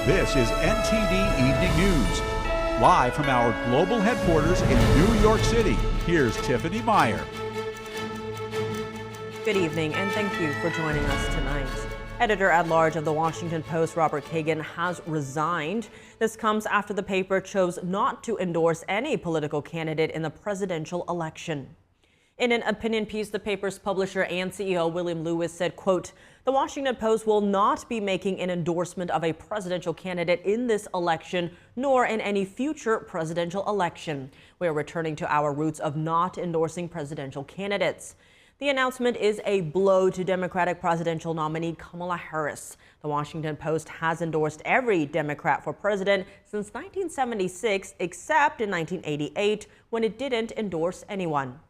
This is NTD Evening News. Live from our global headquarters in New York City, here's Tiffany Meyer. Good evening, and thank you for joining us tonight. Editor-at-large of the Washington Post, Robert Kagan, has resigned. This comes after the paper chose not to endorse any political candidate in the presidential election. In an opinion piece, the paper's publisher and CEO William Lewis said, quote, "The Washington Post will not be making an endorsement of a presidential candidate in this election, nor in any future presidential election. We are returning to our roots of not endorsing presidential candidates." The announcement is a blow to Democratic presidential nominee Kamala Harris. The Washington Post has endorsed every Democrat for president since 1976, except in 1988, when it didn't endorse anyone.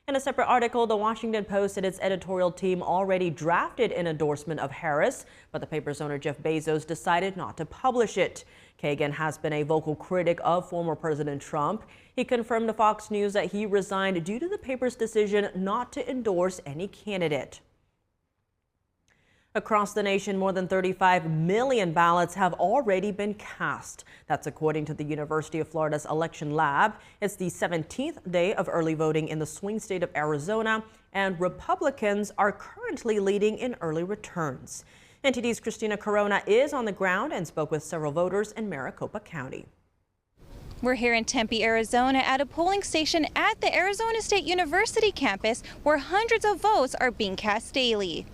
In a separate article, the Washington Post and its editorial team already drafted an endorsement of Harris, but the paper's owner Jeff Bezos decided not to publish it. Kagan has been a vocal critic of former President Trump. He confirmed to Fox News that he resigned due to the paper's decision not to endorse any candidate. Across the nation, more than 35 million ballots have already been cast. That's according to the University of Florida's election lab. It's the 17th day of early voting in the swing state of Arizona, and Republicans are currently leading in early returns. NTD's Christina Corona is on the ground and spoke with several voters in Maricopa County. We're here in Tempe, Arizona at a polling station at the Arizona State University campus where hundreds of votes are being cast daily.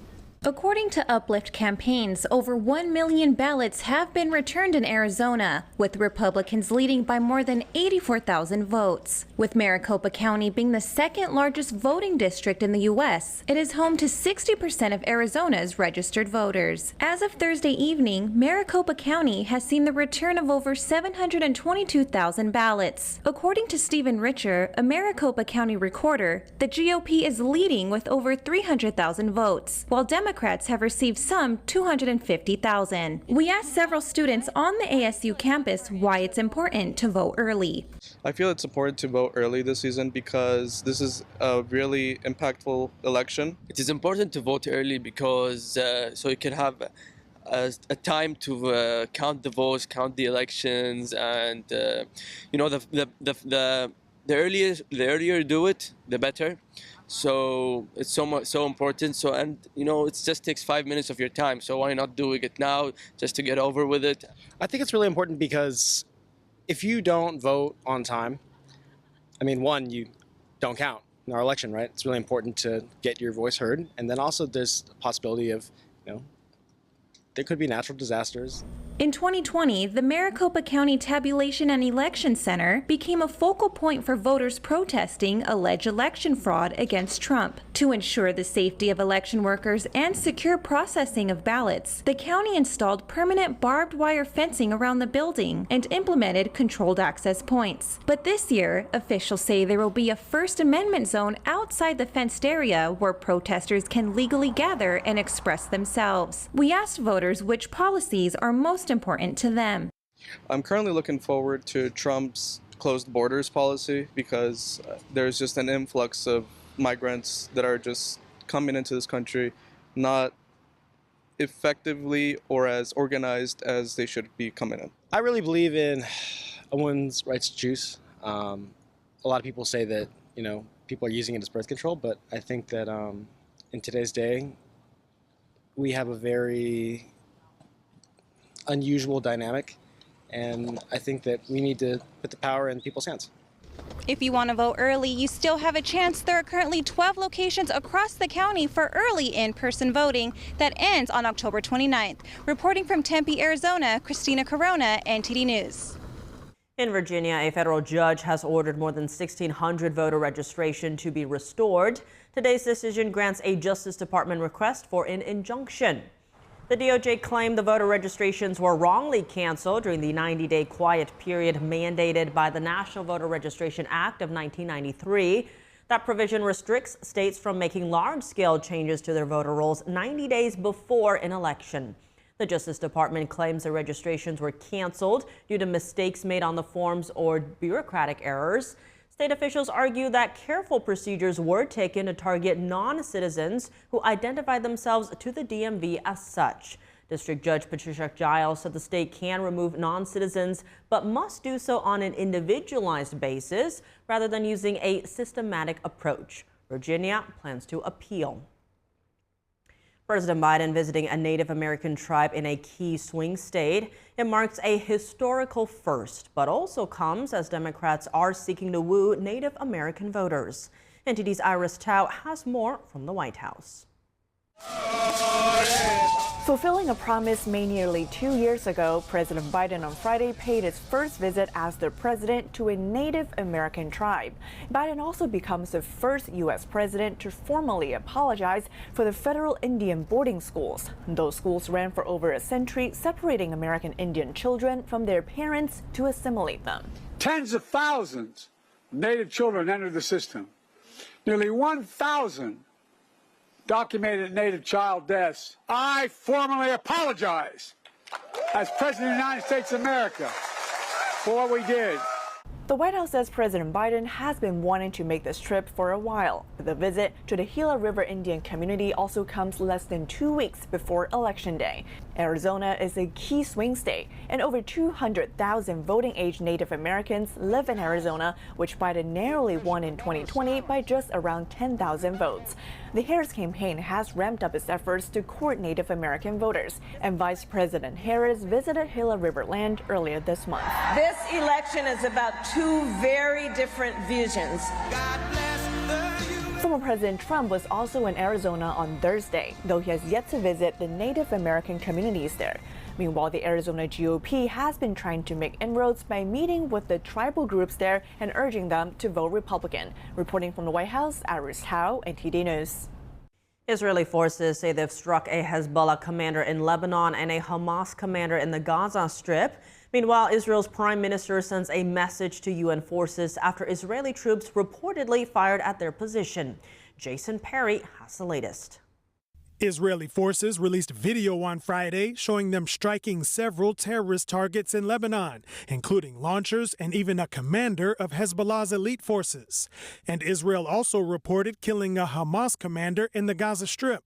According to Uplift Campaigns, over 1 million ballots have been returned in Arizona, with Republicans leading by more than 84,000 votes. With Maricopa County being the second largest voting district in the U.S., it is home to 60% of Arizona's registered voters. As of Thursday evening, Maricopa County has seen the return of over 722,000 ballots. According to Stephen Richer, a Maricopa County recorder, the GOP is leading with over 300,000 votes, while Democrats have received some 250,000. We asked several students on the ASU campus why it's important to vote early. I feel it's important to vote early this season because this is a really impactful election. It is important to vote early because so you can have a time to count the votes, count the elections, and you know the earlier you do it, the better. So it's so important. So, and you know, it just takes 5 minutes of your time. So why not doing it now just to get over with it? I think it's really important because if you don't vote on time, I mean, one, you don't count in our election, right? It's really important to get your voice heard. And then also there's a possibility of, you know, there could be natural disasters. In 2020, the Maricopa County Tabulation and Election Center became a focal point for voters protesting alleged election fraud against Trump. To ensure the safety of election workers and secure processing of ballots, the county installed permanent barbed wire fencing around the building and implemented controlled access points. But this year, officials say there will be a First Amendment zone outside the fenced area where protesters can legally gather and express themselves. We asked voters which policies are most important to them. I'm currently looking forward to Trump's closed borders policy because there's just an influx of migrants that are just coming into this country not effectively or as organized as they should be coming in. I really believe in a woman's rights to choose. A lot of people say that, you know, people are using it as birth control, but I think that in today's day, we have a very unusual dynamic, and I think that we need to put the power in people's hands. If you want to vote early, you still have a chance. There are currently 12 locations across the county for early in-person voting that ends on October 29th. Reporting from Tempe, Arizona, Christina Corona, NTD News. In Virginia, a federal judge has ordered more than 1,600 voter registration to be restored. Today's decision grants a Justice Department request for an injunction. The DOJ claimed the voter registrations were wrongly canceled during the 90-day quiet period mandated by the National Voter Registration Act of 1993. That provision restricts states from making large-scale changes to their voter rolls 90 days before an election. The Justice Department claims the registrations were canceled due to mistakes made on the forms or bureaucratic errors. State officials argue that careful procedures were taken to target non-citizens who identify themselves to the DMV as such. District Judge Patricia Giles said the state can remove non-citizens, but must do so on an individualized basis rather than using a systematic approach. Virginia plans to appeal. President Biden visiting a Native American tribe in a key swing state. It marks a historical first, but also comes as Democrats are seeking to woo Native American voters. NTD's Iris Tao has more from the White House. Fulfilling a promise made nearly 2 years ago, President Biden on Friday paid his first visit as the president to a Native American tribe. Biden also becomes the first U.S. president to formally apologize for the federal Indian boarding schools. Those schools ran for over a century, separating American Indian children from their parents to assimilate them. Tens of thousands of Native children entered the system. Nearly 1,000 documented Native child deaths. I formally apologize as President of the United States of America for what we did. The White House says President Biden has been wanting to make this trip for a while. The visit to the Gila River Indian community also comes less than 2 weeks before Election Day. Arizona is a key swing state, and over 200,000 voting-age Native Americans live in Arizona, which Biden narrowly won in 2020 by just around 10,000 votes. The Harris campaign has ramped up its efforts to court Native American voters, and Vice President Harris visited Gila River land earlier this month. This election is about two very different visions. Former President Trump was also in Arizona on Thursday, though he has yet to visit the Native American communities there. Meanwhile, the Arizona GOP has been trying to make inroads by meeting with the tribal groups there and urging them to vote Republican. Reporting from the White House, Iris Tao, NTD News. Israeli forces say they've struck a Hezbollah commander in Lebanon and a Hamas commander in the Gaza Strip. Meanwhile, Israel's prime minister sends a message to UN forces after Israeli troops reportedly fired at their position. Jason Perry has the latest. Israeli forces released video on Friday showing them striking several terrorist targets in Lebanon, including launchers and even a commander of Hezbollah's elite forces. And Israel also reported killing a Hamas commander in the Gaza Strip.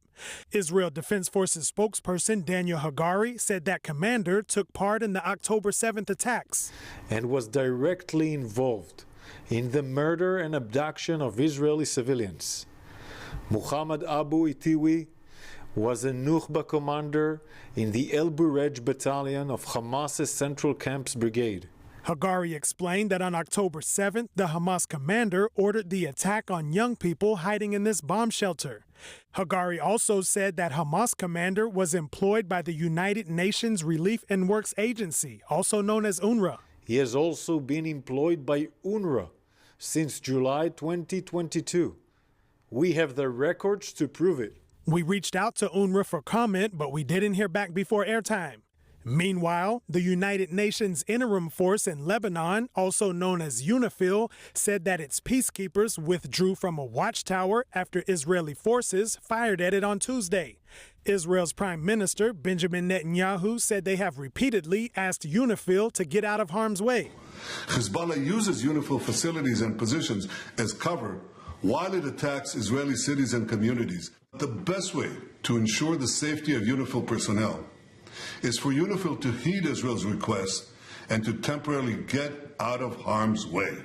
Israel Defense Forces spokesperson Daniel Hagari said that commander took part in the October 7th attacks and was directly involved in the murder and abduction of Israeli civilians. Muhammad Abu Itiwi was a Nukhba commander in the El Burej battalion of Hamas's Central Camps Brigade. Hagari explained that on October 7th, the Hamas commander ordered the attack on young people hiding in this bomb shelter. Hagari also said that Hamas commander was employed by the United Nations Relief and Works Agency, also known as UNRWA. He has also been employed by UNRWA since July 2022. We have the records to prove it. We reached out to UNRWA for comment, but we didn't hear back before airtime. Meanwhile, the United Nations Interim Force in Lebanon, also known as UNIFIL, said that its peacekeepers withdrew from a watchtower after Israeli forces fired at it on Tuesday. Israel's Prime Minister Benjamin Netanyahu said they have repeatedly asked UNIFIL to get out of harm's way. Hezbollah uses UNIFIL facilities and positions as cover while it attacks Israeli cities and communities. The best way to ensure the safety of UNIFIL personnel is for UNIFIL to heed Israel's request and to temporarily get out of harm's way.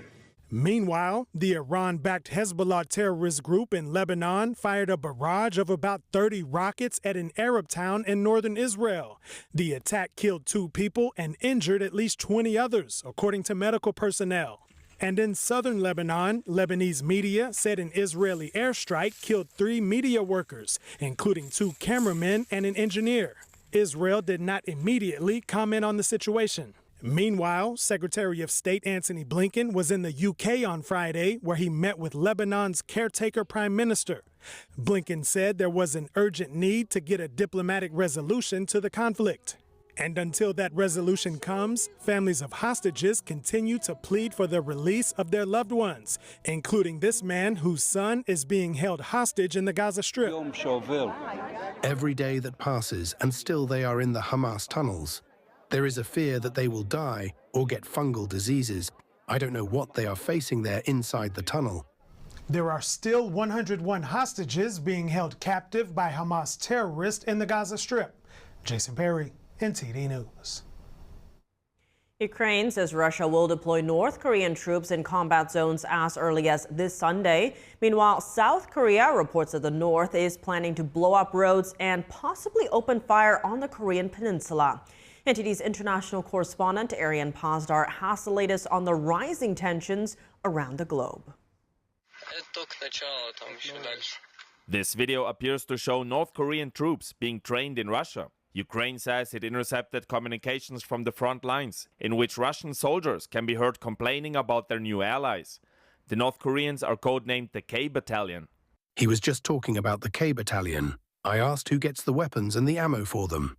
Meanwhile, the Iran-backed Hezbollah terrorist group in Lebanon fired a barrage of about 30 rockets at an Arab town in northern Israel. The attack killed 2 people and injured at least 20 others, according to medical personnel. And in southern Lebanon, Lebanese media said an Israeli airstrike killed 3 media workers, including 2 cameramen and an engineer. Israel did not immediately comment on the situation. Meanwhile, Secretary of State Antony Blinken was in the UK on Friday, where he met with Lebanon's caretaker prime minister. Blinken said there was an urgent need to get a diplomatic resolution to the conflict. And until that resolution comes, families of hostages continue to plead for the release of their loved ones, including this man whose son is being held hostage in the Gaza Strip. Every day that passes and still they are in the Hamas tunnels. There is a fear that they will die or get fungal diseases. I don't know what they are facing there inside the tunnel. There are still 101 hostages being held captive by Hamas terrorists in the Gaza Strip. Jason Perry, NTD News. Ukraine says Russia will deploy North Korean troops in combat zones as early as this Sunday. Meanwhile, South Korea reports that the North is planning to blow up roads and possibly open fire on the Korean peninsula. NTD's international correspondent Arian Pazdar has the latest on the rising tensions around the globe. This video appears to show North Korean troops being trained in Russia. Ukraine says it intercepted communications from the front lines, in which Russian soldiers can be heard complaining about their new allies. The North Koreans are codenamed the K Battalion. He was just talking about the K Battalion. I asked who gets the weapons and the ammo for them.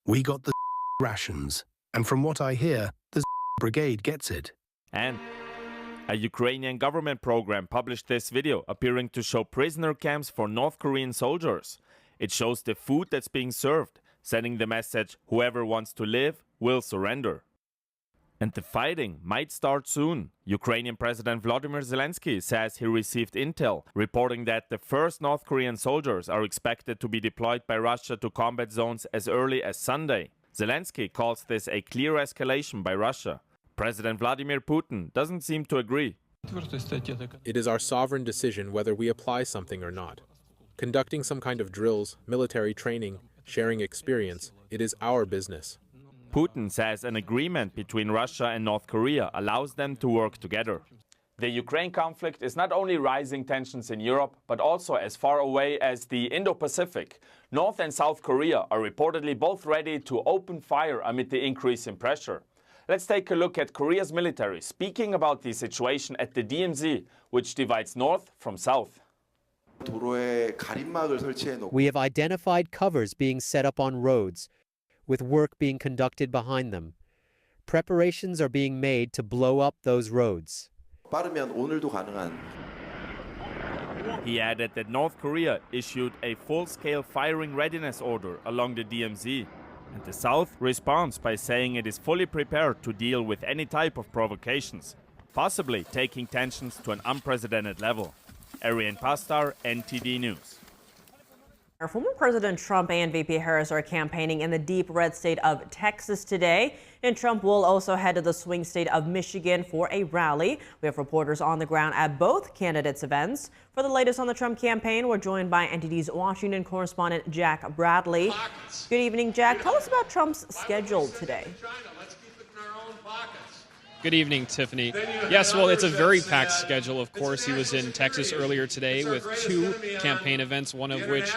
We got the rations, and from what I hear, the brigade gets it. And a Ukrainian government program published this video appearing to show prisoner camps for North Korean soldiers. It shows the food that's being served, sending the message, whoever wants to live will surrender. And the fighting might start soon. Ukrainian President Volodymyr Zelensky says he received intel reporting that the first North Korean soldiers are expected to be deployed by Russia to combat zones as early as Sunday. Zelensky calls this a clear escalation by Russia. President Vladimir Putin doesn't seem to agree. It is our sovereign decision whether we apply something or not. Conducting some kind of drills, military training, sharing experience, it is our business. Putin says an agreement between Russia and North Korea allows them to work together. The Ukraine conflict is not only rising tensions in Europe, but also as far away as the Indo-Pacific. North and South Korea are reportedly both ready to open fire amid the increase in pressure. Let's take a look at Korea's military speaking about the situation at the DMZ, which divides North from South. We have identified covers being set up on roads, with work being conducted behind them. Preparations are being made to blow up those roads. He added that North Korea issued a full-scale firing readiness order along the DMZ. And the South responds by saying it is fully prepared to deal with any type of provocations, possibly taking tensions to an unprecedented level. Arian Pastar, NTD News. Former President Trump and VP Harris are campaigning in the deep red state of Texas today, and Trump will also head to the swing state of Michigan for a rally. We have reporters on the ground at both candidates' events. For the latest on the Trump campaign, we're joined by NTD's Washington correspondent Jack Bradley. Good evening, Jack. Tell us about Trump's schedule today. Good evening, Tiffany. Yes, well, it's a very packed schedule. Of course, he was in Texas earlier today with 2 campaign events, one of which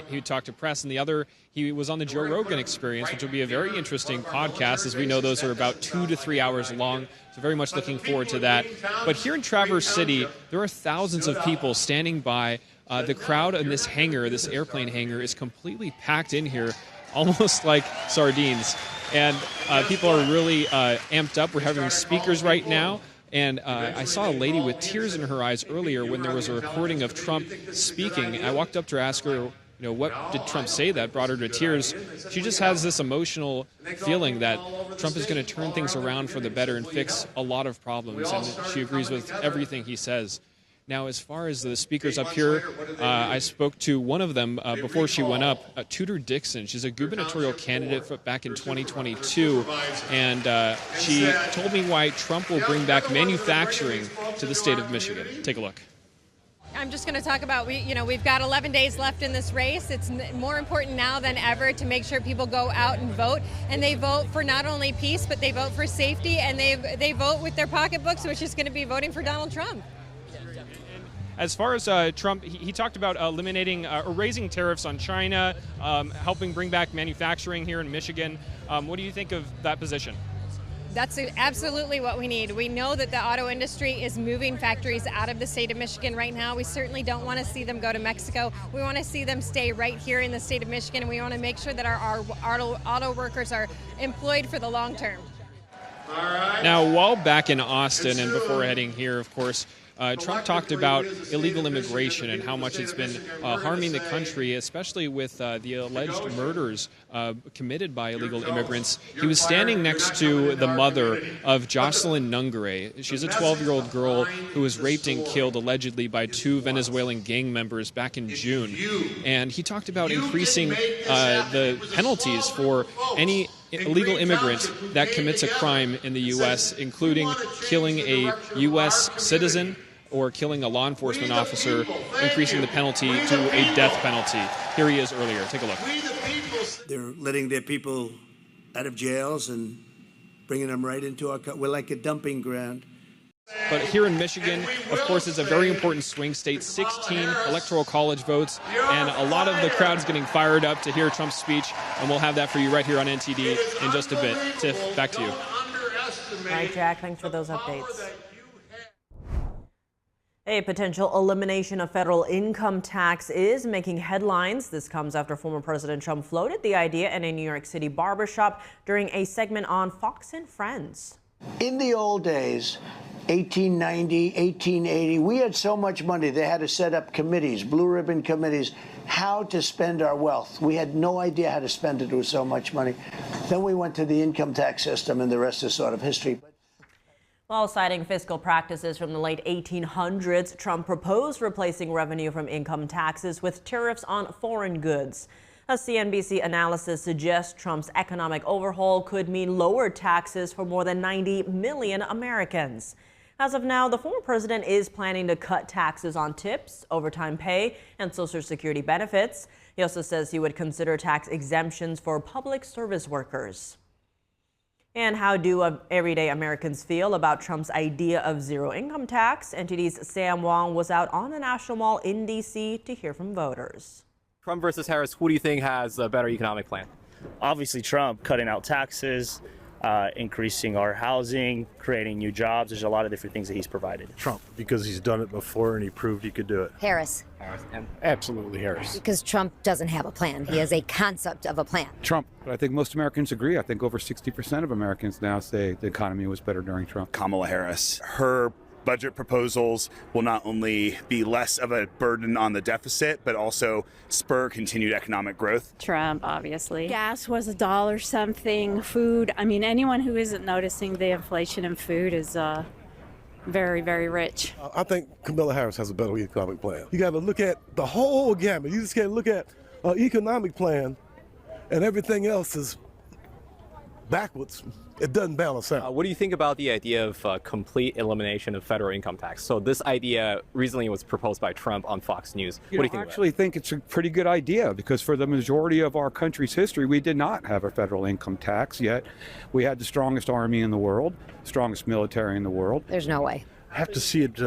he talked to press, and the other he was on the Joe Rogan Experience, which will be a very interesting podcast. As we know, those are about 2 to 3 hours long, so very much looking forward to that. But here in Traverse City, there are thousands of people standing by. The crowd in this hangar, this airplane hangar, is completely packed in here, almost like sardines. And people are really amped up. We're having speakers right now. And I saw a lady with tears in her eyes earlier when there was a recording of Trump speaking. I walked up to her, ask her, what did Trump say that brought her to tears? She just has this emotional feeling that Trump is going to turn things around for the better and fix a lot of problems. And she agrees with everything he says. Now, as far as the speakers up here, I spoke to one of them before she went up, Tudor Dixon. She's a gubernatorial candidate back in 2022, and she told me why Trump will bring back manufacturing to the state of Michigan. Take a look. I'm just going to talk about, we've got 11 days left in this race. It's more important now than ever to make sure people go out and vote. And they vote for not only peace, but they vote for safety, and they vote with their pocketbooks, which is going to be voting for Donald Trump. As far as Trump, he talked about eliminating or raising tariffs on China, helping bring back manufacturing here in Michigan. What do you think of that position? That's absolutely what we need. We know that the auto industry is moving factories out of the state of Michigan right now. We certainly don't want to see them go to Mexico. We want to see them stay right here in the state of Michigan, and we want to make sure that our auto workers are employed for the long term. Now, while back in Austin and before heading here, of course, Trump talked about illegal immigration and how much it's been harming the country, especially with the alleged murders committed by illegal immigrants. He was standing next to the mother of Jocelyn Nungare. She's a 12-year-old girl who was raped and killed allegedly by 2 Venezuelan gang members back in June. And he talked about increasing the penalties for any illegal immigrant that commits a crime in the U.S., including killing a U.S. citizen or killing a law enforcement officer, increasing the penalty to a death penalty. Here he is earlier. Take a look. They're letting their people out of jails and bringing them right into our country. We're like a dumping ground. But here in Michigan, of course, it's a very important swing state, 16 electoral college votes, and a lot of the crowd's getting fired up to hear Trump's speech, and we'll have that for you right here on NTD in just a bit. Tiff, back to you. All right, Jack, thanks for those updates. A potential elimination of federal income tax is making headlines. This comes after former President Trump floated the idea in a New York City barbershop during a segment on Fox and Friends. In the old days, 1890, 1880, we had so much money they had to set up committees, blue ribbon committees, how to spend our wealth. We had no idea how to spend it with so much money. Then we went to the income tax system, and the rest is sort of history. While citing fiscal practices from the late 1800s, Trump proposed replacing revenue from income taxes with tariffs on foreign goods. A CNBC analysis suggests Trump's economic overhaul could mean lower taxes for more than 90 million Americans. As of now, the former president is planning to cut taxes on tips, overtime pay, and Social Security benefits. He also says he would consider tax exemptions for public service workers. And how do everyday Americans feel about Trump's idea of zero income tax? NTD's Sam Wong was out on the National Mall in D.C. to hear from voters. Trump versus Harris, who do you think has a better economic plan? Obviously Trump, cutting out taxes, increasing our housing, creating new jobs. There's a lot of different things that he's provided. Trump, because he's done it before and he proved he could do it. Harris. Absolutely Harris. Because Trump doesn't have a plan. He has a concept of a plan. Trump. I think most Americans agree. I think over 60% of Americans now say the economy was better during Trump. Kamala Harris. Her budget proposals will not only be less of a burden on the deficit, but also spur continued economic growth. Trump, obviously. Gas was $1 something. Food, I mean, anyone who isn't noticing the inflation in food is very, very rich. I think Kamala Harris has a better economic plan. You got to look at the whole gamut. You just can't look at an economic plan and everything else is backwards. It doesn't balance out. What do you think about the idea of complete elimination of federal income tax? So this idea recently was proposed by Trump on Fox News. What do you think about it? I actually think it's a pretty good idea because for the majority of our country's history, we did not have a federal income tax, yet we had the strongest army in the world, strongest military in the world. There's no way. I have to see it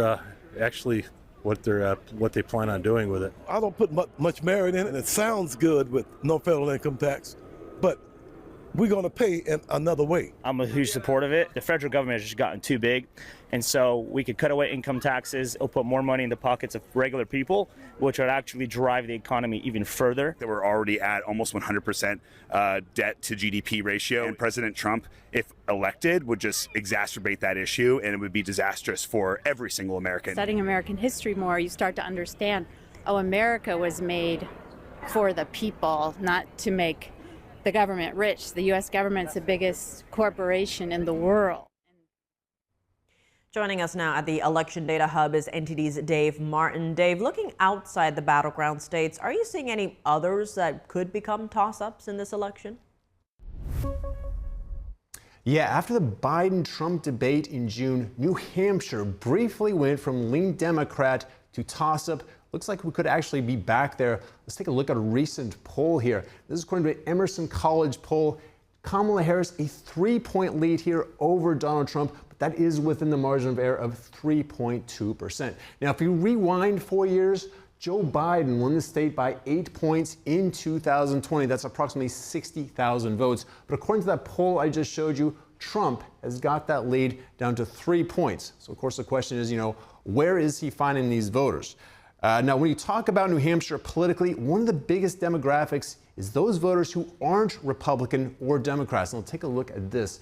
actually what they plan on doing with it. I don't put much merit in it, and it sounds good with no federal income tax, but we're going to pay in another way. I'm a huge supporter of it. The federal government has just gotten too big, and so we could cut away income taxes. It'll put more money in the pockets of regular people, which would actually drive the economy even further. That we're already at almost 100% debt to GDP ratio, and President Trump, if elected, would just exacerbate that issue, and it would be disastrous for every single American. Studying American history more, you start to understand, America was made for the people, not to make the government rich. The U.S. government's the biggest corporation in the world. Joining us now at the Election Data Hub is NTD's Dave Martin. Dave, looking outside the battleground states, are you seeing any others that could become toss-ups in this election? Yeah, after the Biden-Trump debate in June, New Hampshire briefly went from lean Democrat to toss-up. Looks like we could actually be back there. Let's take a look at a recent poll here. This is according to an Emerson College poll. Kamala Harris, a 3-point lead here over Donald Trump, but that is within the margin of error of 3.2%. Now, if you rewind 4 years, Joe Biden won the state by 8 points in 2020. That's approximately 60,000 votes. But according to that poll I just showed you, Trump has got that lead down to 3 points. So, of course, the question is, where is he finding these voters? Now, when you talk about New Hampshire politically, one of the biggest demographics is those voters who aren't Republican or Democrats. And we'll take a look at this.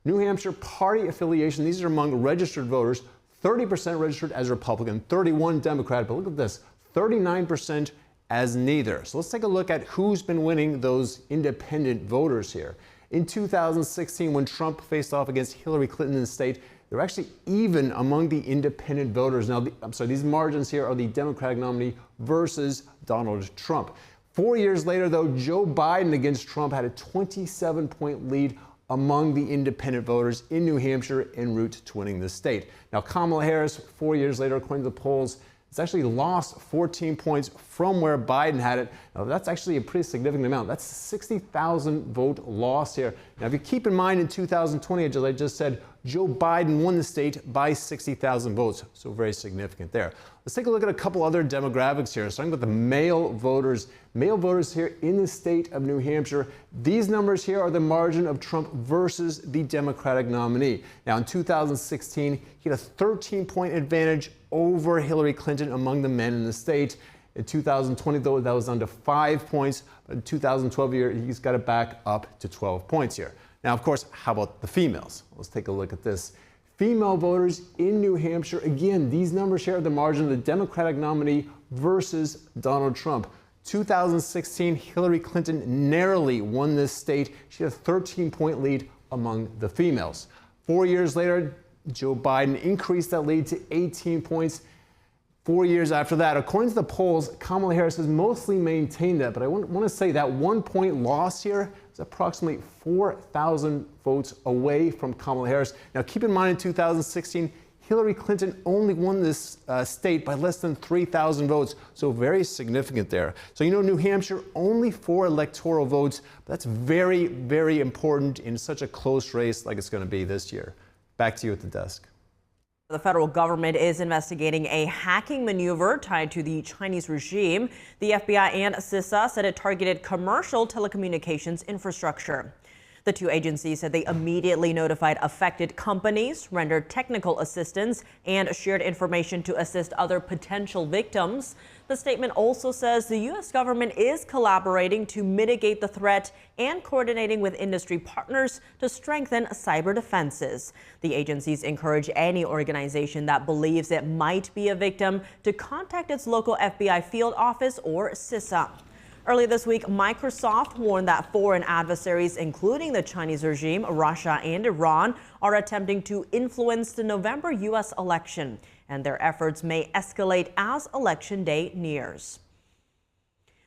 New Hampshire party affiliation, these are among registered voters. 30% registered as Republican, 31 Democrat, but look at this, 39% as neither. So let's take a look at who's been winning those independent voters here. In 2016, when Trump faced off against Hillary Clinton in the state, they're actually even among the independent voters. Now, these margins here are the Democratic nominee versus Donald Trump. 4 years later, though, Joe Biden against Trump had a 27-point lead among the independent voters in New Hampshire en route to winning the state. Now, Kamala Harris, 4 years later, according to the polls, has actually lost 14 points from where Biden had it. Now, that's actually a pretty significant amount. That's 60,000 vote loss here. Now, if you keep in mind in 2020, as I just said, Joe Biden won the state by 60,000 votes, so very significant there. Let's take a look at a couple other demographics here, starting with the male voters. Male voters here in the state of New Hampshire. These numbers here are the margin of Trump versus the Democratic nominee. Now, in 2016, he had a 13-point advantage over Hillary Clinton among the men in the state. In 2020, though, that was down to 5 points. In 2012 year, he's got it back up to 12 points here. Now, of course, how about the females? Let's take a look at this. Female voters in New Hampshire, again, these numbers share the margin of the Democratic nominee versus Donald Trump. 2016, Hillary Clinton narrowly won this state. She had a 13-point lead among the females. 4 years later, Joe Biden increased that lead to 18 points. 4 years after that, according to the polls, Kamala Harris has mostly maintained that, but I want to say that 1 point loss here is approximately 4,000 votes away from Kamala Harris. Now, keep in mind, in 2016, Hillary Clinton only won this state by less than 3,000 votes, so very significant there. So, New Hampshire, only 4 electoral votes, but that's very, very important in such a close race like it's going to be this year. Back to you at the desk. The federal government is investigating a hacking maneuver tied to the Chinese regime. The FBI and CISA said it targeted commercial telecommunications infrastructure. The two agencies said they immediately notified affected companies, rendered technical assistance, and shared information to assist other potential victims. The statement also says the U.S. government is collaborating to mitigate the threat and coordinating with industry partners to strengthen cyber defenses. The agencies encourage any organization that believes it might be a victim to contact its local FBI field office or CISA. Early this week, Microsoft warned that foreign adversaries, including the Chinese regime, Russia, and Iran, are attempting to influence the November U.S. election, and their efforts may escalate as Election Day nears.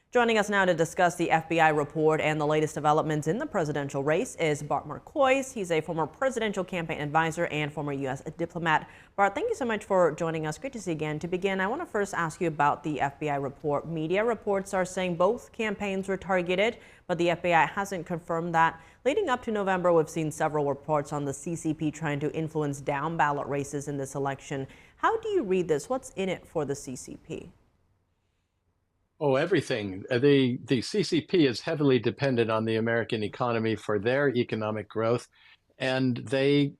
Joining us now to discuss the FBI report and the latest developments in the presidential race is Bart Marcois. He's a former presidential campaign advisor and former U.S. diplomat. Bart, thank you so much for joining us. Great to see you again. To begin, I want to first ask you about the FBI report. Media reports are saying both campaigns were targeted, but the FBI hasn't confirmed that. Leading up to November, we've seen several reports on the CCP trying to influence down-ballot races in this election. How do you read this? What's in it for the CCP? Oh, everything. The CCP is heavily dependent on the American economy for their economic growth, and they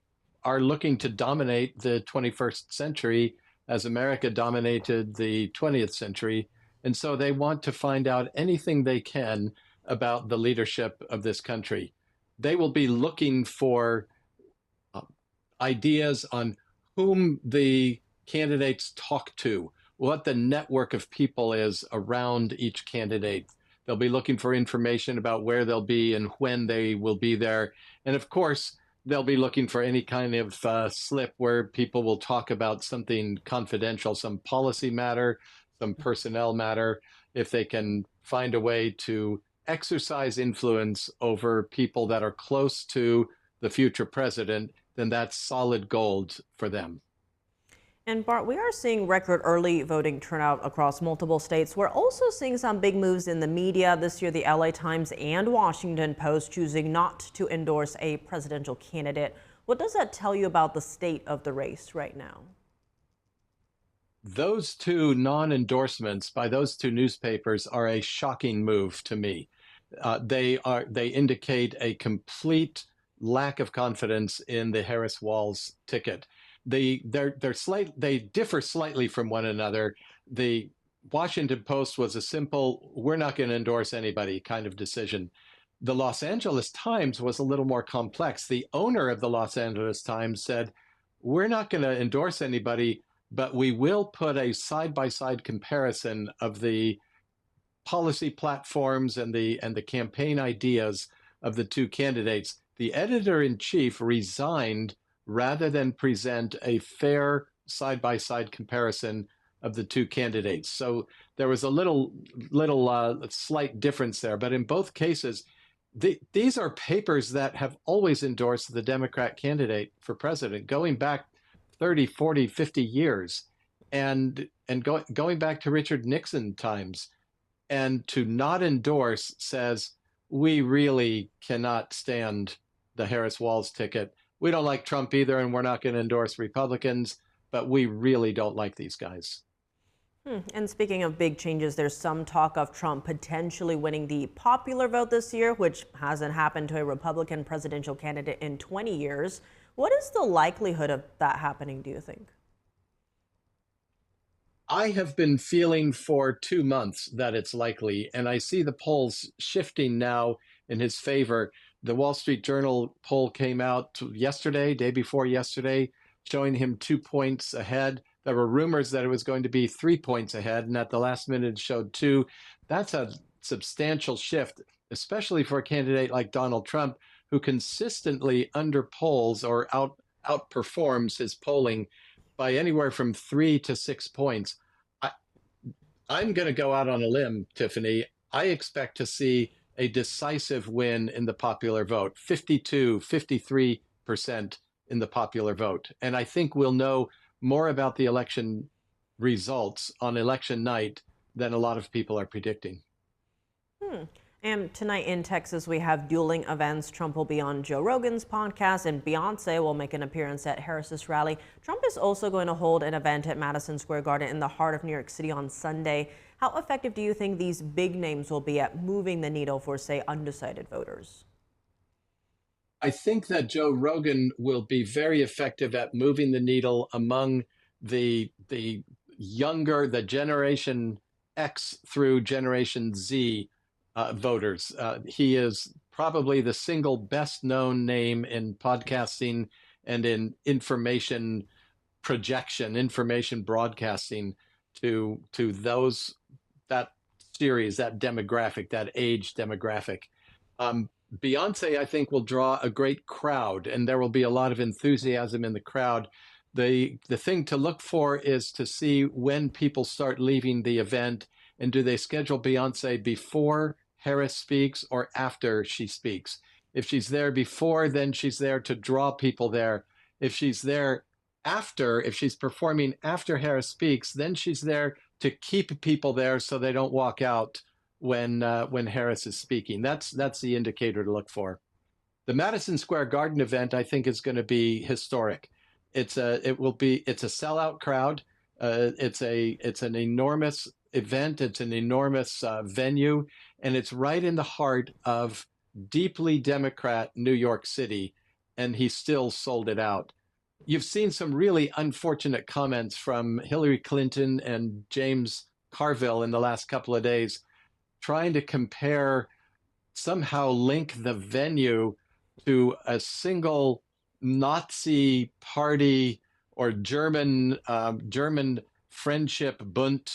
are looking to dominate the 21st century as America dominated the 20th century. And so they want to find out anything they can about the leadership of this country. They will be looking for ideas on whom the candidates talk to, what the network of people is around each candidate. They'll be looking for information about where they'll be and when they will be there. And of course, they'll be looking for any kind of slip where people will talk about something confidential, some policy matter, some personnel matter. If they can find a way to exercise influence over people that are close to the future president, then that's solid gold for them. And Bart, we are seeing record early voting turnout across multiple states. We're also seeing some big moves in the media. This year, the LA Times and Washington Post choosing not to endorse a presidential candidate. What does that tell you about the state of the race right now? Those two non-endorsements by those two newspapers are a shocking move to me. They indicate a complete lack of confidence in the Harris-Walz ticket. They differ slightly from one another. The Washington Post was a simple, we're not going to endorse anybody kind of decision. The Los Angeles Times was a little more complex. The owner of the Los Angeles Times said, we're not going to endorse anybody, but we will put a side-by-side comparison of the policy platforms and the campaign ideas of the two candidates. The editor-in-chief resigned rather than present a fair side-by-side comparison of the two candidates. So there was a little slight difference there. But in both cases, these are papers that have always endorsed the Democrat candidate for president, going back 30, 40, 50 years, and going back to Richard Nixon times. And to not endorse says, we really cannot stand the Harris-Walz ticket. We don't like Trump either, and we're not going to endorse Republicans, but we really don't like these guys. And speaking of big changes, there's some talk of Trump potentially winning the popular vote this year, which hasn't happened to a Republican presidential candidate in 20 years. What is the likelihood of that happening, do you think? I have been feeling for 2 months that it's likely, and I see the polls shifting now in his favor. The Wall Street Journal poll came out yesterday, day before yesterday, showing him 2 points ahead. There were rumors that it was going to be 3 points ahead, and at the last minute it showed 2. That's a substantial shift, especially for a candidate like Donald Trump, who consistently underpolls or outperforms his polling by anywhere from 3 to 6 points. I'm going to go out on a limb, Tiffany. I expect to see a decisive win in the popular vote, 52, 53% in the popular vote. And I think we'll know more about the election results on election night than a lot of people are predicting. And tonight in Texas, we have dueling events. Trump will be on Joe Rogan's podcast, and Beyonce will make an appearance at Harris's rally. Trump is also going to hold an event at Madison Square Garden in the heart of New York City on Sunday. How effective do you think these big names will be at moving the needle for, say, undecided voters? I think that Joe Rogan will be very effective at moving the needle among the younger, the Generation X through Generation Z voters. He is probably the single best known name in podcasting and in information projection, information broadcasting to those, that series, that demographic, that age demographic. Beyonce, I think, will draw a great crowd, and there will be a lot of enthusiasm in the crowd. The thing to look for is to see when people start leaving the event, and do they schedule Beyonce before Harris speaks or after she speaks? If she's there before, then she's there to draw people there. If she's there after, if she's performing after Harris speaks, then she's there to keep people there so they don't walk out when Harris is speaking. That's the indicator to look for. The Madison Square Garden event, I think, is going to be historic. It's a sellout crowd. It's an enormous event. It's an enormous venue, and it's right in the heart of deeply Democrat New York City, and he still sold it out. You've seen some really unfortunate comments from Hillary Clinton and James Carville in the last couple of days, trying to compare, somehow link the venue to a single Nazi party or German Friendship Bund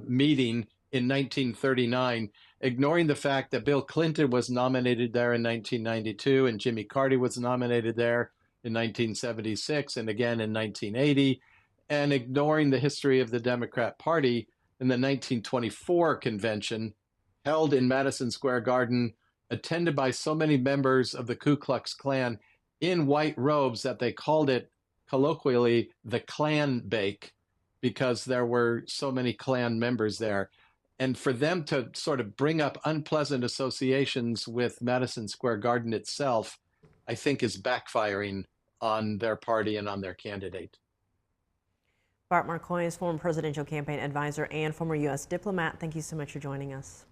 meeting in 1939, ignoring the fact that Bill Clinton was nominated there in 1992 and Jimmy Carter was nominated there in 1976 and again in 1980, and ignoring the history of the Democrat Party in the 1924 convention held in Madison Square Garden, attended by so many members of the Ku Klux Klan in white robes that they called it colloquially the Klan Bake, because there were so many Klan members there. And for them to sort of bring up unpleasant associations with Madison Square Garden itself, I think is backfiring on their party and on their candidate. Bart Marcois is former presidential campaign advisor and former U.S. diplomat. Thank you so much for joining us.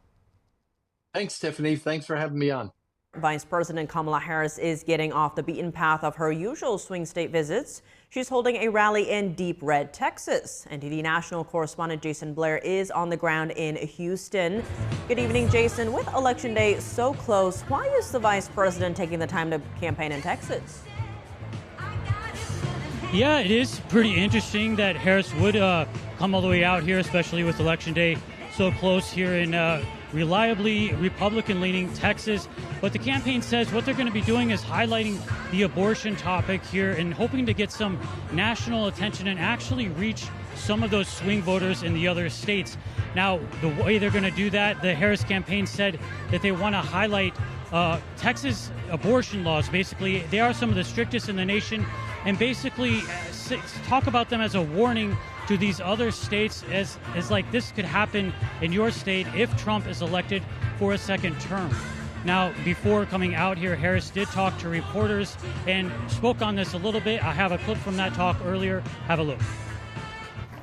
Thanks, Tiffany. Thanks for having me on. Vice President Kamala Harris is getting off the beaten path of her usual swing state visits. She's holding a rally in deep red Texas. NTD national correspondent Jason Blair is on the ground in Houston. Good evening, Jason. With Election Day so close, why is the vice president taking the time to campaign in Texas? Yeah, it is pretty interesting that Harris would come all the way out here, especially with Election Day so close here in reliably Republican-leaning Texas. But the campaign says what they're going to be doing is highlighting the abortion topic here and hoping to get some national attention and actually reach some of those swing voters in the other states. Now, the way they're going to do that, the Harris campaign said that they want to highlight Texas abortion laws. Basically, they are some of the strictest in the nation, and basically talk about them as a warning to these other states as like this could happen in your state if Trump is elected for a second term. Now, before coming out here, Harris did talk to reporters and spoke on this a little bit. I have a clip from that talk earlier. Have a look.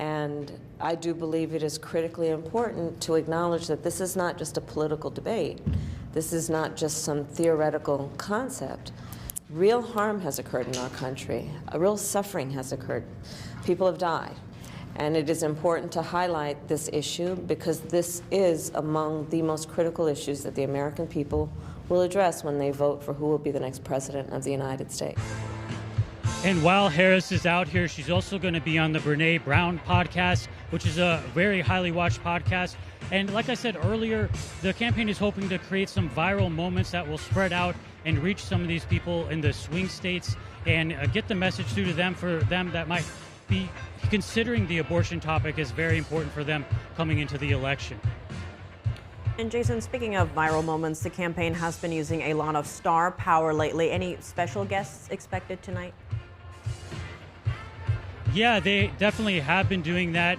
And I do believe it is critically important to acknowledge that this is not just a political debate. This is not just some theoretical concept. Real harm has occurred in our country. A real suffering has occurred. People have died. And it is important to highlight this issue because this is among the most critical issues that the American people will address when they vote for who will be the next president of the United States. And while Harris is out here, she's also going to be on the Brene Brown podcast, which is a very highly watched podcast. And like I said earlier, the campaign is hoping to create some viral moments that will spread out and reach some of these people in the swing states and get the message through to them for them that might be considering the abortion topic is very important for them coming into the election. And Jason, speaking of viral moments, the campaign has been using a lot of star power lately. Any special guests expected tonight? Yeah, they definitely have been doing that.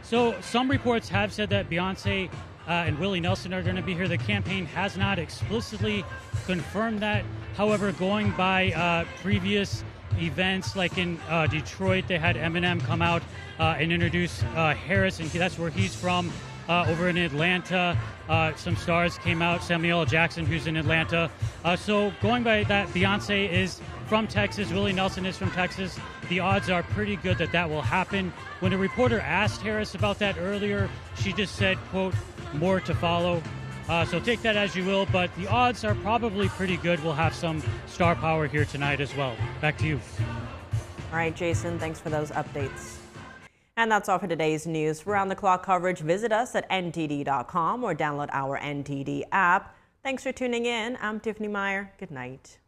So some reports have said that Beyonce and Willie Nelson are going to be here. The campaign has not explicitly confirmed that. However, going by previous events, like in Detroit, they had Eminem come out and introduce Harris, and that's where he's from. Over in Atlanta, some stars came out, Samuel L. Jackson, who's in Atlanta. So going by that, Beyonce is from Texas, Willie Nelson is from Texas. The odds are pretty good that that will happen. When a reporter asked Harris about that earlier, she just said, quote, more to follow. So take that as you will, but the odds are probably pretty good. We'll have some star power here tonight as well. Back to you. All right, Jason, thanks for those updates. And that's all for today's news. For round-the-clock coverage, visit us at ntd.com or download our NTD app. Thanks for tuning in. I'm Tiffany Meyer. Good night.